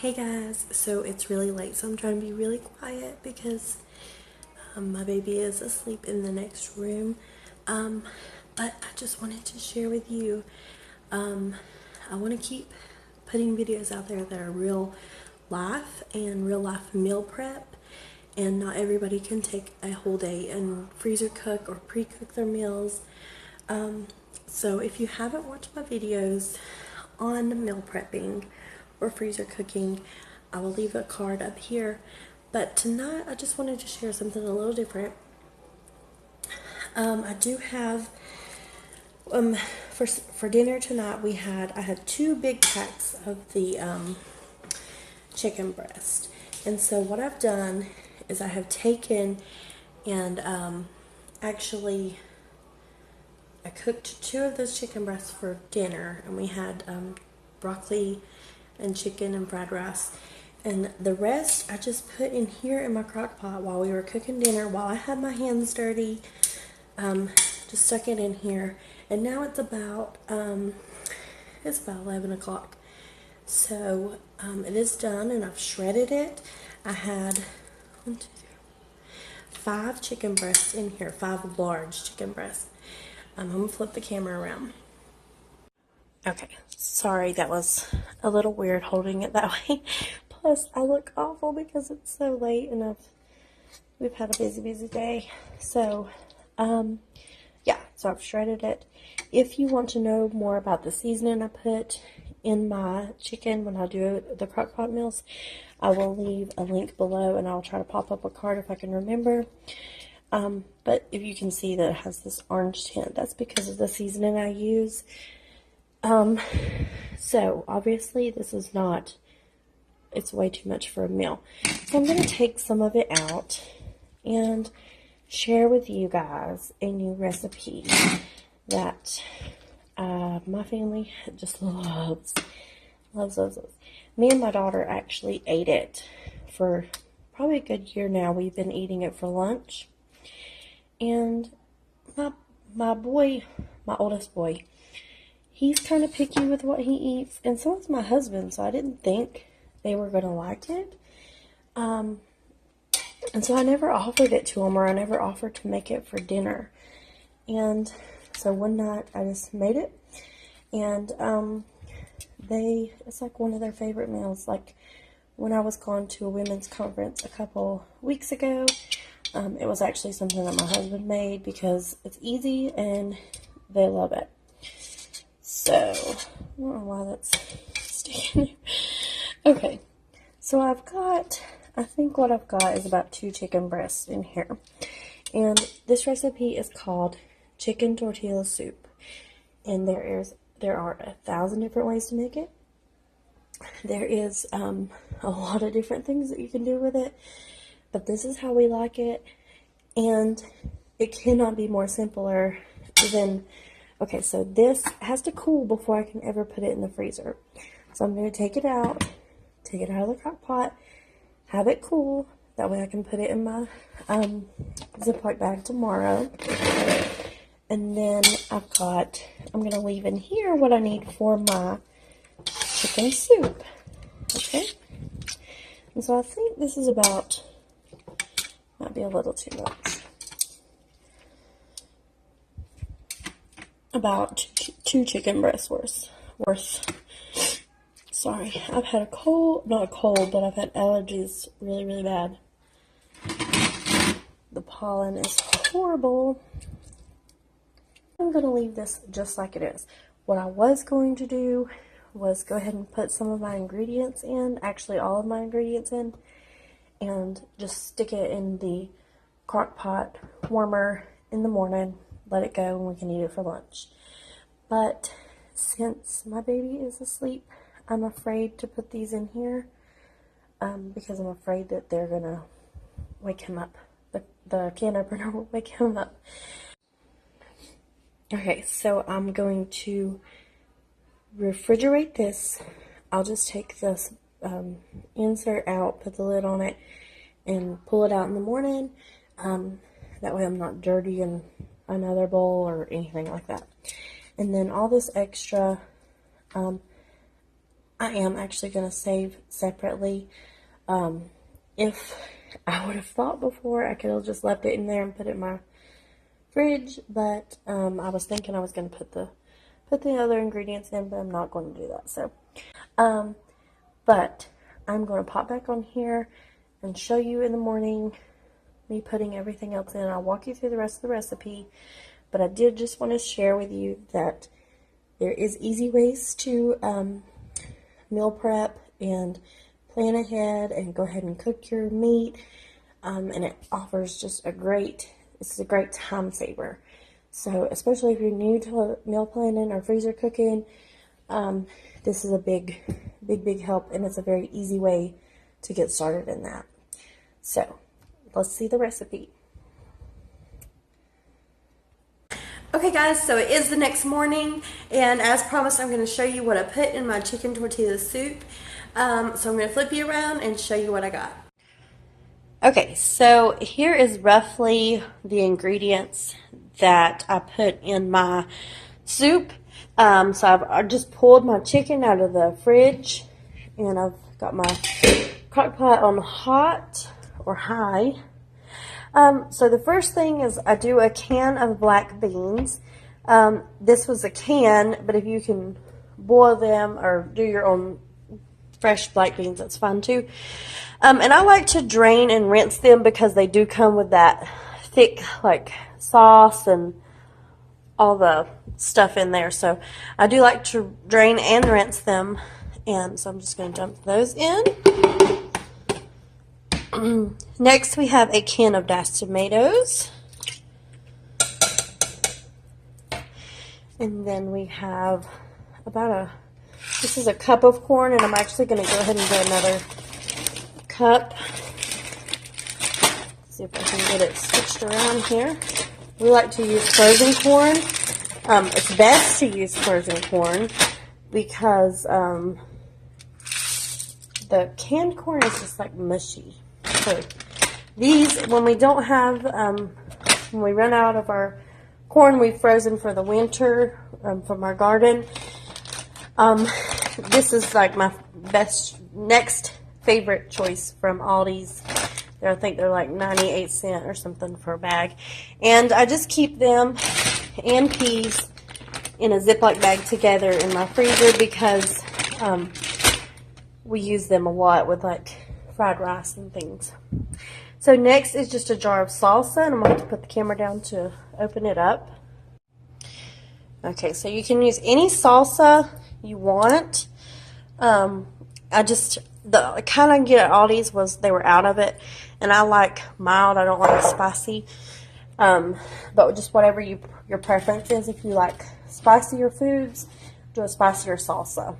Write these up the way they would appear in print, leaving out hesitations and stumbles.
Hey guys, so it's really late, so I'm trying to be really quiet because my baby is asleep in the next room. But I just wanted to share with you, I want to keep putting videos out there that are real life and real life meal prep, and not everybody can take a whole day and freezer cook or pre-cook their meals. So if you haven't watched my videos on meal prepping or freezer cooking, I will leave a card up here. But tonight I just wanted to share something a little different. I do have for dinner tonight I had two big packs of the chicken breast. And so what I've done is I have taken and actually I cooked two of those chicken breasts for dinner, and we had broccoli and chicken and fried rice. And the rest I just put in here in my crock pot while we were cooking dinner, while I had my hands dirty. Just stuck it in here, and now it's about 11 o'clock. So it is done, and I've shredded it. I had 5 chicken breasts in here, 5 large chicken breasts. I'm going to flip the camera around. Okay, sorry, that was a little weird holding it that way. Plus, I look awful because it's so late and we've had a busy day. So, yeah, so I've shredded it. If you want to know more about the seasoning I put in my chicken when I do the crock pot meals, I will leave a link below, and I'll try to pop up a card if I can remember. But if you can see that it has this orange tint, that's because of the seasoning I use. So obviously this is not, it's way too much for a meal. So I'm going to take some of it out and share with you guys a new recipe that my family just loves. Me and my daughter actually ate it for probably a good year now. We've been eating it for lunch. And my boy, my oldest boy, he's kind of picky with what he eats, and so is my husband, so I didn't think they were going to like it. And so I never offered it to him, or I never offered to make it for dinner. And so one night I just made it, and it's like one of their favorite meals. Like when I was gone to a women's conference a couple weeks ago, it was actually something that my husband made because it's easy and they love it. So, I don't know why that's sticking there. Okay, so I think what I've got is about 2 chicken breasts in here. And this recipe is called chicken tortilla soup. And there are 1,000 different ways to make it. There is a lot of different things that you can do with it. But this is how we like it, and it cannot be more simpler than, okay, so this has to cool before I can ever put it in the freezer. So I'm going to take it out of the crock pot, have it cool, that way I can put it in my Ziploc bag tomorrow. And then I'm going to leave in here what I need for my chicken soup, okay? And so I think this is about, might be a little too much. About 2 chicken breasts worth. Sorry, I've had not a cold, but I've had allergies really bad. The pollen is horrible. I'm going to leave this just like it is. What I was going to do was go ahead and put some of my ingredients in, actually all of my ingredients in, and just stick it in the crock pot warmer in the morning, let it go, and we can eat it for lunch. But since my baby is asleep, I'm afraid to put these in here because I'm afraid that they're going to wake him up. The can opener will wake him up. Okay, so I'm going to refrigerate this. I'll just take this insert out, put the lid on it, and pull it out in the morning. That way I'm not dirty in another bowl or anything like that. And then all this extra, I am actually going to save separately. If I would have thought before, I could have just left it in there and put it in my fridge, but I was thinking I was going to put the other ingredients in, but I'm not going to do that. So, but I'm going to pop back on here and show you in the morning me putting everything else in. I'll walk you through the rest of the recipe, but I did just want to share with you that there is easy ways to meal prep and plan ahead and go ahead and cook your meat, and it offers just it's a great time saver. So especially if you're new to meal planning or freezer cooking, this is a big help, and it's a very easy way to get started in that. So let's see the recipe. Okay guys, so it is the next morning, and as promised, I'm going to show you what I put in my chicken tortilla soup. So I'm going to flip you around and show you what I got. Okay, so here is roughly the ingredients that I put in my soup. So I've just pulled my chicken out of the fridge, and I've got my crock pot on hot or high. So the first thing is I do a can of black beans. This was a can, but if you can boil them or do your own fresh black beans, that's fine too. And I like to drain and rinse them because they do come with that thick like sauce and all the stuff in there. So I do like to drain and rinse them, and so I'm just going to dump those in. Next, we have a can of diced tomatoes. And then we have this is a cup of corn, and I'm actually going to go ahead and do another cup. See if I can get it switched around here. We like to use frozen corn. It's best to use frozen corn because the canned corn is just like mushy. So these, when we don't have, when we run out of our corn we've frozen for the winter from our garden, this is like my next favorite choice from Aldi's. I think they're like 98 cents or something for a bag. And I just keep them and peas in a Ziploc bag together in my freezer because we use them a lot with like fried rice and things. So next is just a jar of salsa, and I'm going to put the camera down to open it up. Okay, so you can use any salsa you want. The kind I get at Aldi's was they were out of it, and I like mild. I don't like spicy. But just whatever your preference is. If you like spicier foods, do a spicier salsa.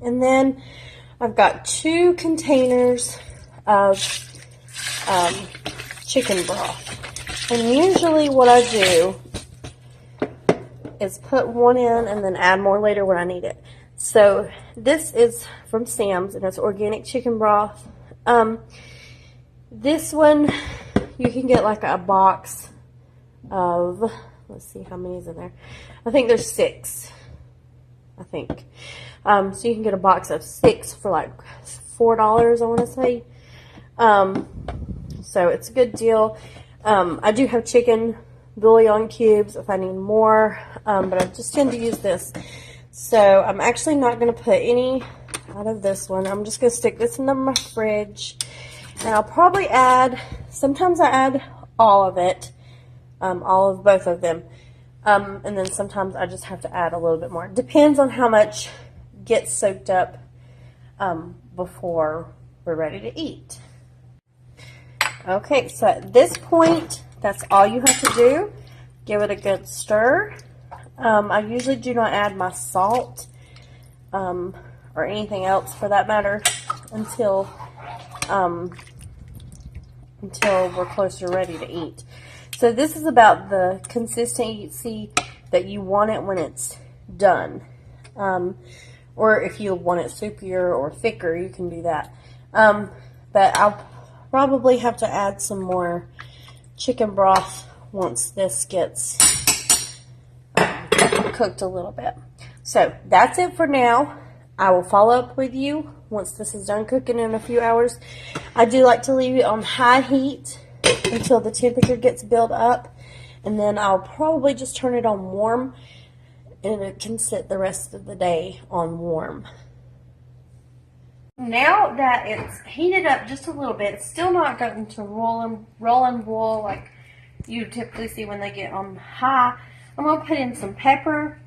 And then I've got 2 containers of chicken broth. And usually what I do is put one in and then add more later when I need it. So this is from Sam's, and it's organic chicken broth. This one, you can get like a box of, let's see how many is in there. I think there's 6, I think. So you can get a box of 6 for like $4, I want to say. So it's a good deal. I do have chicken bouillon cubes if I need more, but I just tend to use this. So I'm actually not going to put any out of this one. I'm just going to stick this in my fridge, and I'll probably add, sometimes I add all of it, all of both of them, and then sometimes I just have to add a little bit more. It depends on how much gets soaked up before we're ready to eat. Okay, so at this point, that's all you have to do. Give it a good stir. I usually do not add my salt or anything else for that matter until we're close to ready to eat. So this is about the consistency that you want it when it's done. Or if you want it soupier or thicker, you can do that. But I'll probably have to add some more chicken broth once this gets cooked a little bit. So that's it for now. I will follow up with you once this is done cooking in a few hours. I do like to leave it on high heat until the temperature gets built up, and then I'll probably just turn it on warm, and it can sit the rest of the day on warm. Now that it's heated up just a little bit, it's still not gotten to roll and boil like you typically see when they get on high. I'm going to put in some pepper,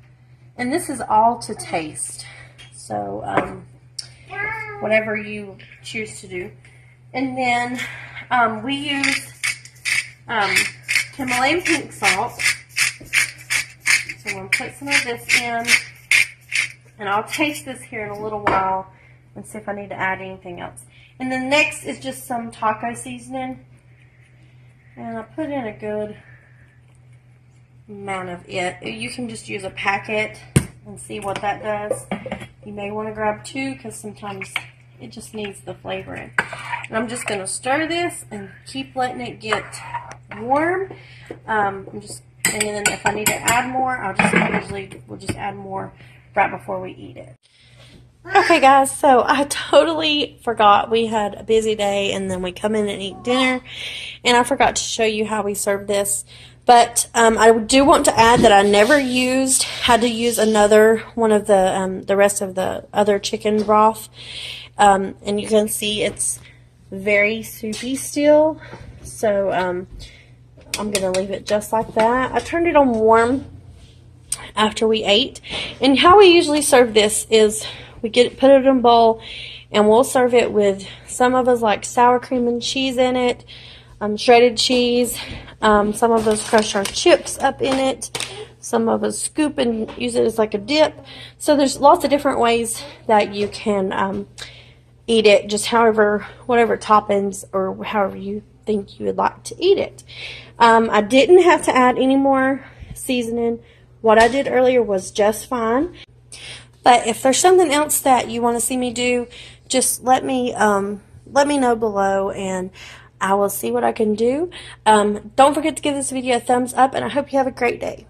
and this is all to taste. So, whatever you choose to do. And then we use Himalayan pink salt. So I'm going to put some of this in, and I'll taste this here in a little while and see if I need to add anything else. And then next is just some taco seasoning. And I put in a good amount of it. You can just use a packet and see what that does. You may want to grab two because sometimes it just needs the flavor in. And I'm just going to stir this and keep letting it get warm. And then if I need to add more, we'll just add more right before we eat it. Okay guys, so I totally forgot we had a busy day, and then we come in and eat dinner, and I forgot to show you how we serve this. But I do want to add that I never had to use another one of the rest of the other chicken broth. And you can see it's very soupy still. So I'm going to leave it just like that. I turned it on warm after we ate. And how we usually serve this is we put it in a bowl, and we'll serve it with, some of us like sour cream and cheese in it, shredded cheese. Some of us crush our chips up in it. Some of us scoop and use it as like a dip. So there's lots of different ways that you can eat it, just whatever toppings or however you think you would like to eat it. I didn't have to add any more seasoning. What I did earlier was just fine. But if there's something else that you want to see me do, just let me know below, and I will see what I can do. Don't forget to give this video a thumbs up, and I hope you have a great day.